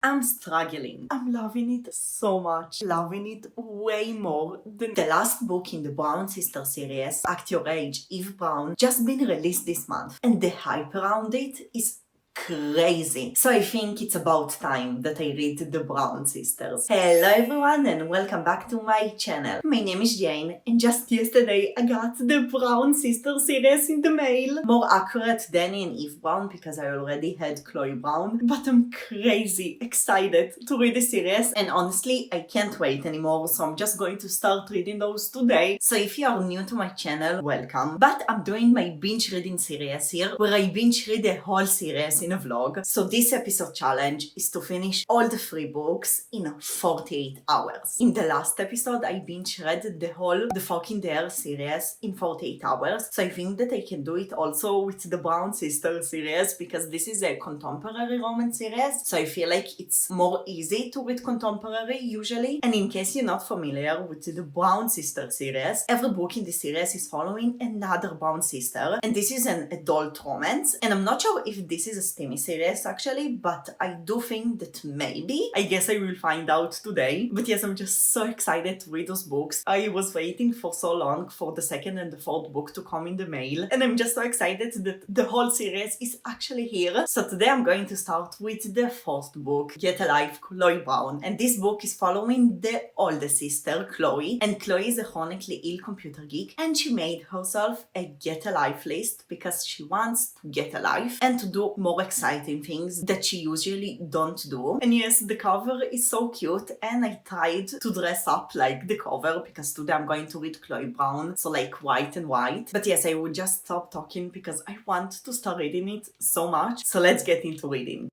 I'm struggling. I'm loving it so much. Loving it way more than the last book in the Brown Sister series, Act Your Age, Eve Brown, just been released this month. And the hype around it is crazy. So I think it's about time that I read the Brown Sisters. Hello everyone and welcome back to my channel. My name is Jane and just yesterday I got the Brown Sisters series in the mail. More accurate, Dani and Eve Brown, because I already had Chloe Brown. But I'm crazy excited to read the series and honestly I can't wait anymore, so I'm just going to start reading those today. So if you are new to my channel, welcome. But I'm doing my binge reading series here where I binge read the whole series in a vlog. So this episode challenge is to finish all the 3 books in 48 hours. In the last episode I binge read the whole The Fork in the Air series in 48 hours. So I think that I can do it also with the Brown Sisters series because this is a contemporary romance series. So I feel like it's more easy to read contemporary usually. And in case you're not familiar with the Brown Sisters series, every book in the series is following another Brown sister. And this is an adult romance. And I'm not sure if this is a steamy series actually, but I do think that maybe. I guess I will find out today. But yes, I'm just so excited to read those books. I was waiting for so long for the second and the fourth book to come in the mail. And I'm just so excited that the whole series is actually here. So today I'm going to start with the first book, Get Alive, Chloe Brown. And this book is following the older sister, Chloe. And Chloe is a chronically ill computer geek. And she made herself a Get Alive list because she wants to get alive and to do more exciting things that she usually don't do. And yes, the cover is so cute and I tried to dress up like the cover because today I'm going to read Chloe Brown, so like white and white. But yes, I will just stop talking because I want to start reading it so much. So let's get into reading.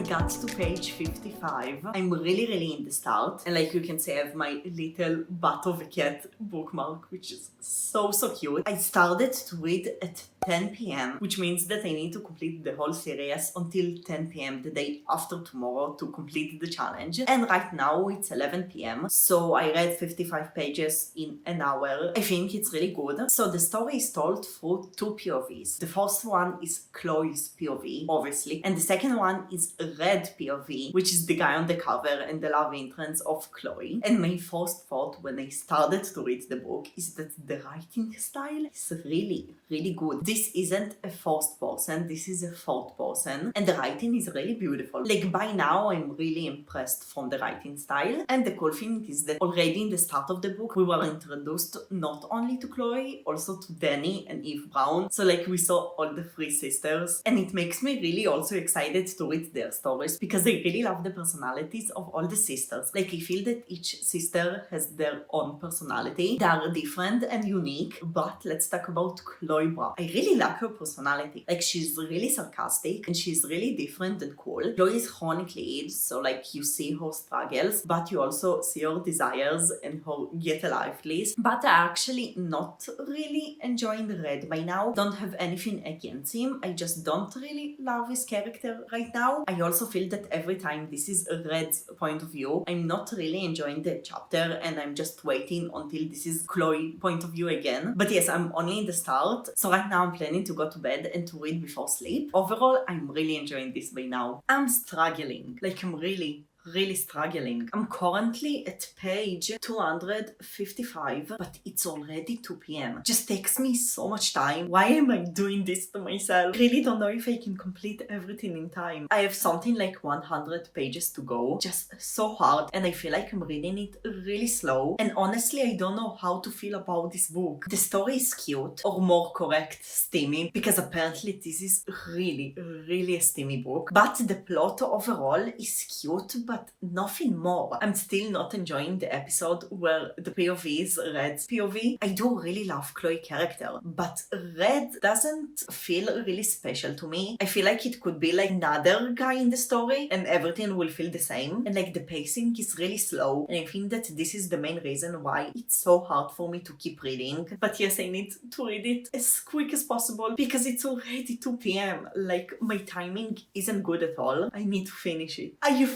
Got to page 55. I'm really in the start, and like you can see I have my little butt of a cat bookmark, which is so cute. I started to read at 10 p.m. which means that I need to complete the whole series until 10 p.m. the day after tomorrow to complete the challenge. And right now it's 11 p.m. so I read 55 pages in an hour. I think it's really good. So the story is told through 2 POVs. The first one is Chloe's POV, obviously, and the second one is Red POV, which is the guy on the cover and the love interest of Chloe. And my first thought when I started to read the book is that the writing style is really good. This isn't a first person, this is a third person, and the writing is really beautiful. Like by now I'm really impressed from the writing style. And the cool thing is that already in the start of the book we were introduced not only to Chloe, also to Dani and Eve Brown. So like we saw all the 3 sisters, and it makes me really also excited to read their stories because I really love the personalities of all the sisters. Like I feel that each sister has their own personality. They are different and unique. But let's talk about Chloe Brown. I really like her personality. Like she's really sarcastic and she's really different and cool. Chloe is chronically ill, so like you see her struggles, but you also see her desires and her get alive list. But I actually not really enjoying Red by now. Don't have anything against him. I just don't really love his character right now. I also feel that every time this is Red's point of view, I'm not really enjoying the chapter and I'm just waiting until this is Chloe's point of view again. But yes, I'm only in the start, so right now I'm planning to go to bed and to read before sleep. Overall, I'm really enjoying this by now. I'm struggling. Like I'm really struggling. I'm currently at page 255, but it's already 2 p.m. Just takes me so much time. Why am I doing this to myself? Really don't know if I can complete everything in time. I have something like 100 pages to go, just so hard, and I feel like I'm reading it really slow. And honestly, I don't know how to feel about this book. The story is cute, or more correct, steamy, because apparently this is really a steamy book. But the plot overall is cute, but nothing more. I'm still not enjoying the episode where the POV is Red's POV. I do really love Chloe's character, but Red doesn't feel really special to me. I feel like it could be like another guy in the story and everything will feel the same. And like the pacing is really slow, and I think that this is the main reason why it's so hard for me to keep reading. But yes, I need to read it as quick as possible because it's already 2 p.m. Like my timing isn't good at all. I need to finish it. I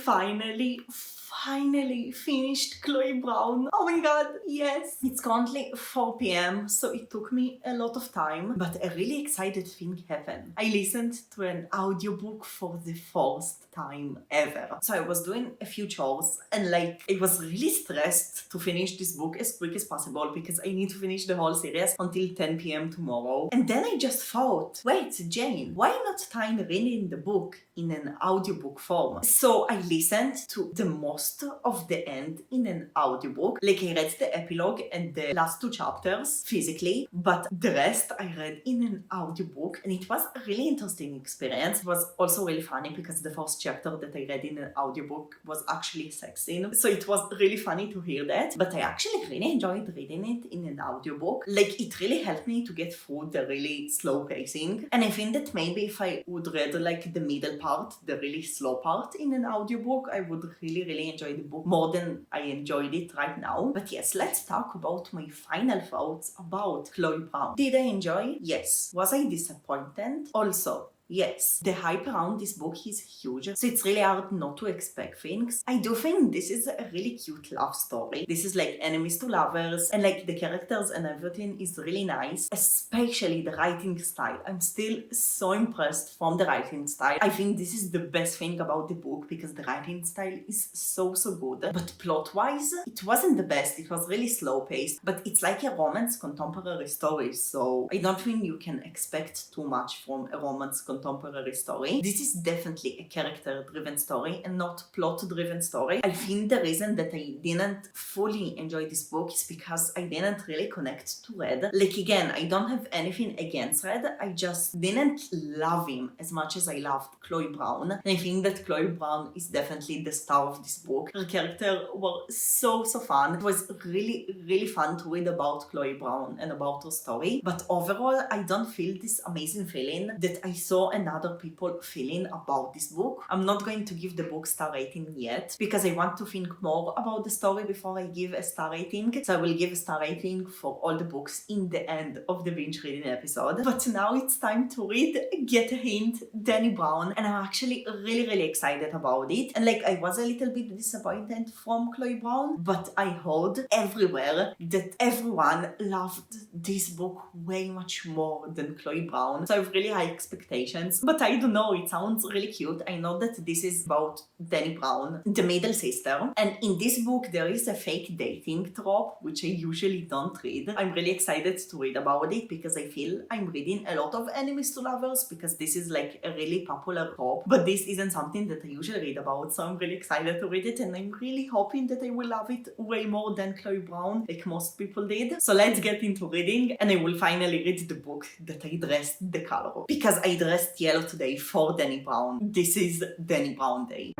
finally finished Chloe Brown. Oh my god, yes! It's currently 4 p.m, so it took me a lot of time, but a really excited thing happened. I listened to an audiobook for the first time ever. So I was doing a few chores and like I was really stressed to finish this book as quick as possible because I need to finish the whole series until 10 p.m. tomorrow. And then I just thought, wait, Jane, why not try reading the book in an audiobook form? So I listened to the most of the end in an audiobook. Like I read the epilogue and the last 2 chapters physically, but the rest I read in an audiobook, and it was a really interesting experience. It was also really funny because the first chapter that I read in an audiobook was actually sex scene, so it was really funny to hear that. But I actually really enjoyed reading it in an audiobook. Like it really helped me to get through the really slow pacing, and I think that maybe if I would read like the middle part, the really slow part in an audiobook, I would really enjoy the book more than I enjoyed it right now. But yes, let's talk about my final thoughts about Chloe Brown. Did I enjoy? Yes. Was I disappointed? Also, yes. The hype around this book is huge, so it's really hard not to expect things. I do think this is a really cute love story. This is like enemies to lovers, and like the characters and everything is really nice, especially the writing style. I'm still so impressed from the writing style. I think this is the best thing about the book because the writing style is so good. But plot-wise, it wasn't the best. It was really slow-paced, but it's like a romance contemporary story, so I don't think you can expect too much from a romance contemporary story. This is definitely a character-driven story and not plot-driven story. I think the reason that I didn't fully enjoy this book is because I didn't really connect to Red. Like again, I don't have anything against Red, I just didn't love him as much as I loved Chloe Brown. And I think that Chloe Brown is definitely the star of this book. Her character was so fun. It was really fun to read about Chloe Brown and about her story. But overall, I don't feel this amazing feeling that I saw and other people feeling about this book. I'm not going to give the book star rating yet because I want to think more about the story before I give a star rating. So I will give a star rating for all the books in the end of the binge reading episode. But now it's time to read Get a Hint, Dani Brown, and I'm actually really excited about it. And like I was a little bit disappointed from Chloe Brown, but I heard everywhere that everyone loved this book way much more than Chloe Brown. So I have really high expectations, but I don't know, it sounds really cute. I know that this is about Dani Brown, the middle sister, and in this book there is a fake dating trope, which I usually don't read. I'm really excited to read about it because I feel I'm reading a lot of enemies to lovers because this is like a really popular trope, but this isn't something that I usually read about, so I'm really excited to read it, and I'm really hoping that I will love it way more than Chloe Brown, like most people did. So let's get into reading, and I will finally read the book that I dressed the color of, because I dressed yellow today for Dani Brown. This is Dani Brown Day.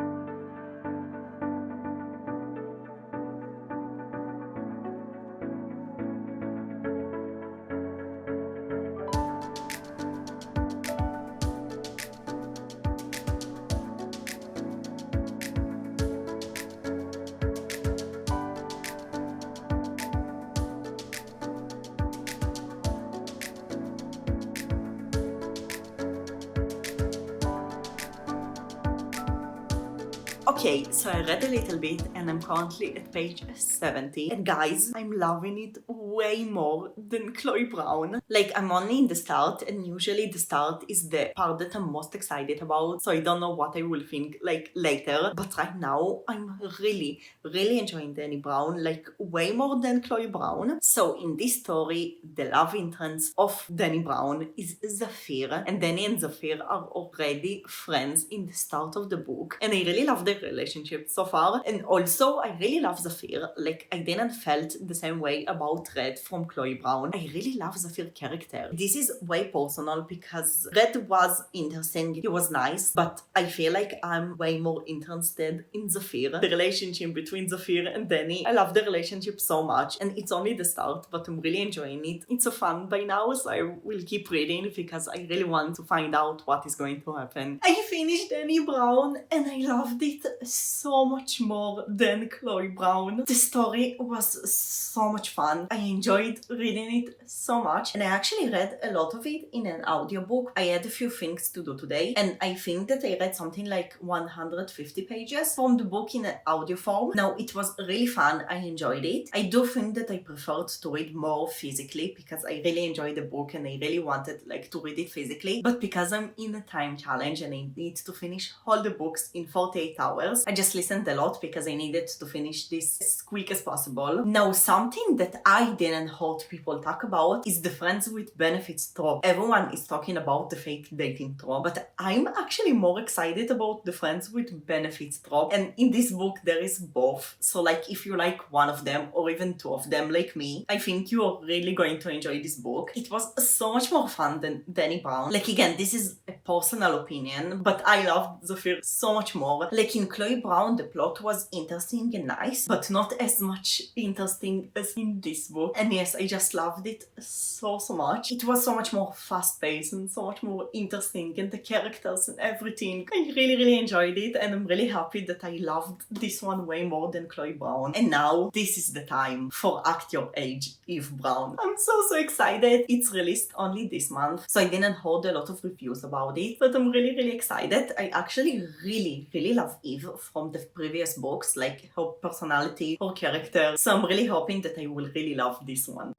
Okay, so I read a little bit and I'm currently at page 70. And guys, I'm loving it way more than Chloe Brown. Like, I'm only in the start, and usually the start is the part that I'm most excited about, so I don't know what I will think like later. But right now, I'm really enjoying Dani Brown, like way more than Chloe Brown. So in this story, the love interest of Dani Brown is Zafir, and Dani and Zafir are already friends in the start of the book, and I really love their their relationship so far. And also, I really love Zafir. Like, I didn't felt the same way about Red from Chloe Brown. I really love Zafir character. This is way personal because Red was interesting, he was nice, but I feel like I'm way more interested in Zafir. The relationship between Zafir and Dani. I love the relationship so much, and it's only the start, but I'm really enjoying it. It's so fun by now, so I will keep reading because I really want to find out what is going to happen. I finished Dani Brown and I loved it so much more than Chloe Brown. The story was so much fun. I enjoyed reading it so much, and I actually read a lot of it in an audiobook. I had a few things to do today, and I think that I read something like 150 pages from the book in an audio form. Now, it was really fun. I enjoyed it. I do think that I preferred to read more physically because I really enjoyed the book and I really wanted like to read it physically. But because I'm in a time challenge and I need to finish all the books in 48 hours, I just listened a lot because I needed to finish this as quick as possible. Now, something that I didn't heard people talk about is the friends with benefits trope. Everyone is talking about the fake dating trope, but I'm actually more excited about the friends with benefits trope. And in this book, there is both. So like if you like one of them or even two of them like me, I think you are really going to enjoy this book. It was so much more fun than Dani Brown. Like again, this is a personal opinion, but I loved Zafir so much more. Like in Chloe Brown, the plot was interesting and nice, but not as much interesting as in this book. And yes, I just loved it so much. It was so much more fast-paced and so much more interesting, and the characters and everything. I really enjoyed it, and I'm really happy that I loved this one way more than Chloe Brown. And now, this is the time for Act Your Age, Eve Brown. I'm so excited. It's released only this month, so I didn't heard a lot of reviews about it, but I'm really excited. I actually really love Eve from the previous books, like her personality, her character, so I'm really hoping that I will really love this one.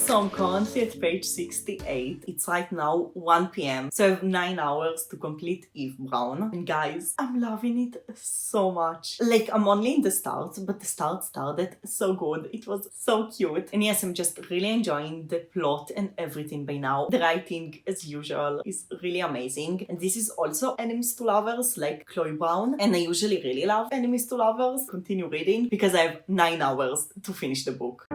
So I'm currently at page 68. It's right now 1 p.m. So I have 9 hours to complete Eve Brown. And guys, I'm loving it so much. Like, I'm only in the start, but the start started so good. It was so cute. And yes, I'm just really enjoying the plot and everything by now. The writing, as usual, is really amazing. And this is also enemies to lovers, like Chloe Brown. And I usually really love enemies to lovers. Continue reading because I have 9 hours to finish the book.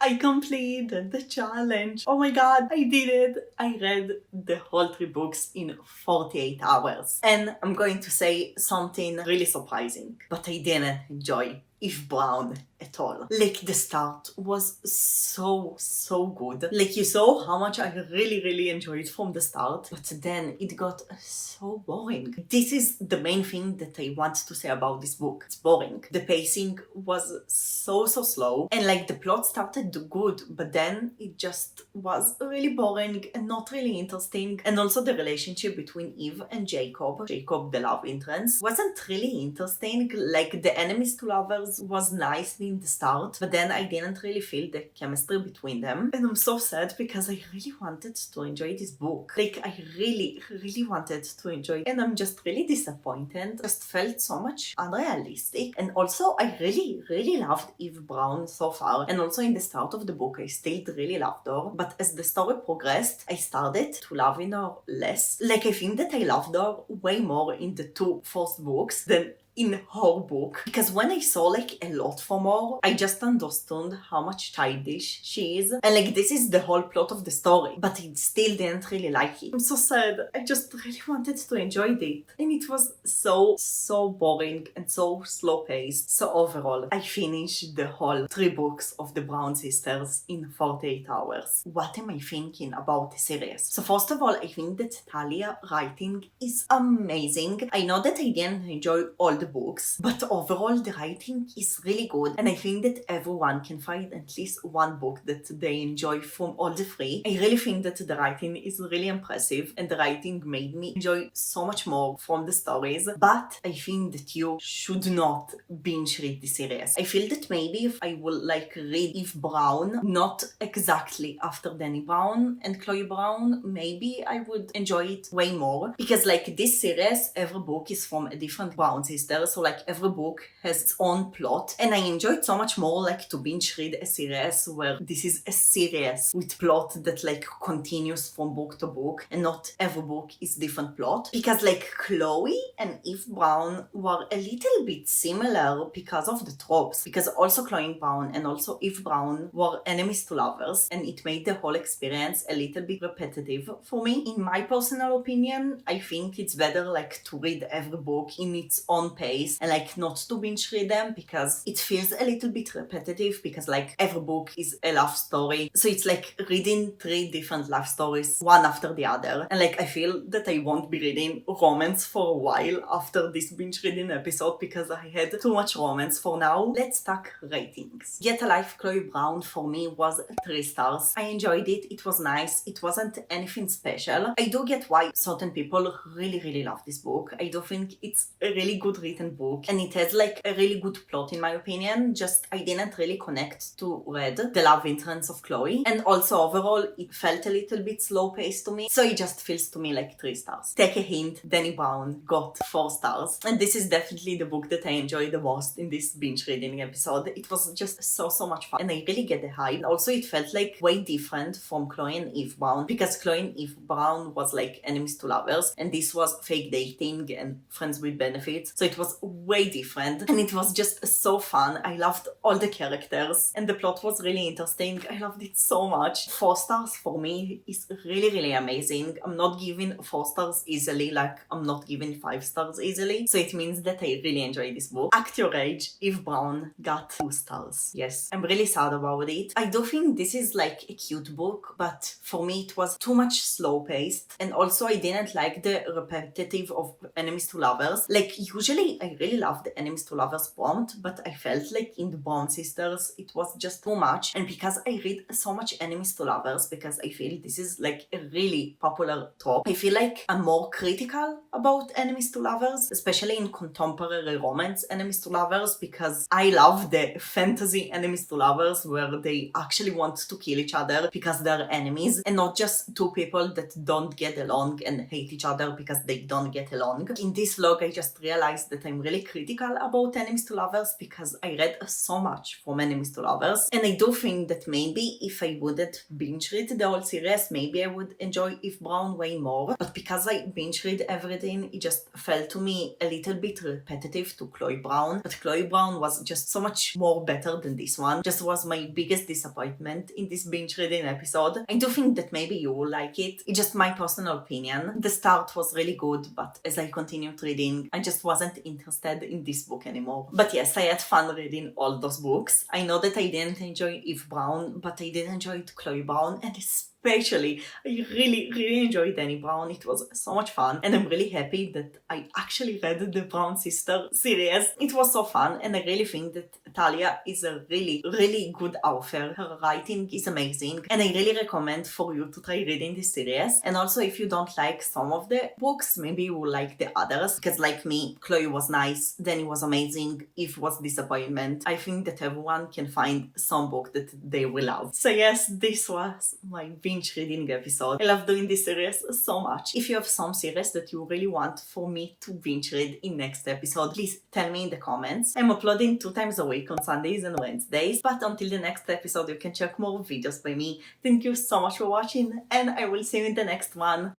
I completed the challenge. Oh my god, I did it. I read the whole 3 books in 48 hours. And I'm going to say something really surprising, but I didn't enjoy Eve Brown at all. Like, the start was so good. Like, you saw how much I really enjoyed from the start, but then it got so boring. This is the main thing that I want to say about this book. It's boring. The pacing was so slow, and like the plot started good, but then it just was really boring and not really interesting. And also the relationship between Eve and Jacob, the love interest, wasn't really interesting. Like, the enemies to lovers was nice in the start, but then I didn't really feel the chemistry between them. And I'm so sad because I really wanted to enjoy this book. Like, I really wanted to enjoy it, and I'm just really disappointed. It just felt so much unrealistic. And also, I really loved Eve Brown so far. And also in the start of the book, I still really loved her. But as the story progressed, I started to love her less. Like, I think that I loved her way more in the 2 first books than in her book, because when I saw like a lot from her, I just understood how much childish she is, and like this is the whole plot of the story, but I still didn't really like it. I'm so sad. I just really wanted to enjoy it, and it was so boring and so slow paced. So overall, I finished the whole 3 books of the Brown sisters in 48 hours. What am I thinking about the series? So first of all, I think that Talia writing is amazing. I know that I didn't enjoy all the books, but overall the writing is really good, and I think that everyone can find at least one book that they enjoy from all the 3. I really think that the writing is really impressive, and the writing made me enjoy so much more from the stories, but I think that you should not binge read the series. I feel that maybe if I will like read Eve Brown, not exactly after Dani Brown and Chloe Brown, maybe I would enjoy it way more, because like this series, every book is from a different Brown sister, so like every book has its own plot, and I enjoyed so much more like to binge read a series where this is a series with plot that like continues from book to book, and not every book is different plot, because like Chloe and Eve Brown were a little bit similar because of the tropes, because also Chloe Brown and also Eve Brown were enemies to lovers, and it made the whole experience a little bit repetitive for me. In my personal opinion, I think it's better like to read every book in its own pace and like not to binge read them, because it feels a little bit repetitive, because like every book is a love story, so it's like reading 3 different love stories one after the other, and like I feel that I won't be reading romance for a while after this binge reading episode, because I had too much romance for now. Let's talk ratings. Yet Alive Chloe Brown for me was 3 stars. I enjoyed it. It was nice. It wasn't anything special. I do get why certain people really love this book. I do think it's a really good written book, and it has like a really good plot in my opinion, just I didn't really connect to Red, the love interest of Chloe, and also overall it felt a little bit slow paced to me, so it just feels to me like 3 stars. Take a hint, Dani Brown got 4 stars, and this is definitely the book that I enjoyed the most in this binge reading episode. It was just so much fun, and I really get the hype. Also, it felt like way different from Chloe and Eve Brown, because Chloe and Eve Brown was like enemies to lovers, and this was fake dating and friends with benefits, so it was way different, and it was just so fun. I loved all the characters, and the plot was really interesting. I loved it so much. 4 stars for me is really amazing. I'm not giving 4 stars easily, like I'm not giving 5 stars easily, so it means that I really enjoyed this book. Act Your Age, Eve Brown got 2 stars. Yes, I'm really sad about it. I do think this is like a cute book, but for me it was too much slow paced, and also I didn't like the repetitive of enemies to lovers. Like usually I really love the enemies to lovers prompt, but I felt like in the Brown sisters it was just too much, and because I read so much enemies to lovers, because I feel this is like a really popular trope, I feel like I'm more critical about enemies to lovers, especially in contemporary romance enemies to lovers, because I love the fantasy enemies to lovers where they actually want to kill each other because they're enemies, and not just 2 people that don't get along and hate each other because they don't get along. In this vlog I just realized that I'm really critical about enemies to lovers, because I read so much from enemies to lovers, and I do think that maybe if I wouldn't binge read the whole series, maybe I would enjoy Eve Brown way more, but because I binge read everything, it just felt to me a little bit repetitive to Chloe Brown. But Chloe Brown was just so much more better than this one. Just was my biggest disappointment in this binge reading episode. I do think that maybe you will like it. It's just my personal opinion. The start was really good, but as I continued reading, I just wasn't interested in this book anymore. But yes, I had fun reading all those books. I know that I didn't enjoy Eve Brown, but I did enjoy Chloe Brown, and especially, I really enjoyed Dani Brown. It was so much fun, and I'm really happy that I actually read the Brown Sister series. It was so fun, and I really think that Talia is a really good author. Her writing is amazing, and I really recommend for you to try reading this series. And also, if you don't like some of the books, maybe you will like the others, because like me, Chloe was nice, Dani was amazing, Eve was disappointment. I think that everyone can find some book that they will love. So yes, this was my binge reading episode. I love doing this series so much. If you have some series that you really want for me to binge read in next episode, please tell me in the comments. I'm uploading 2 times a week on Sundays and Wednesdays, but until the next episode you can check more videos by me. Thank you so much for watching, and I will see you in the next one.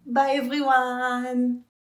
Bye everyone!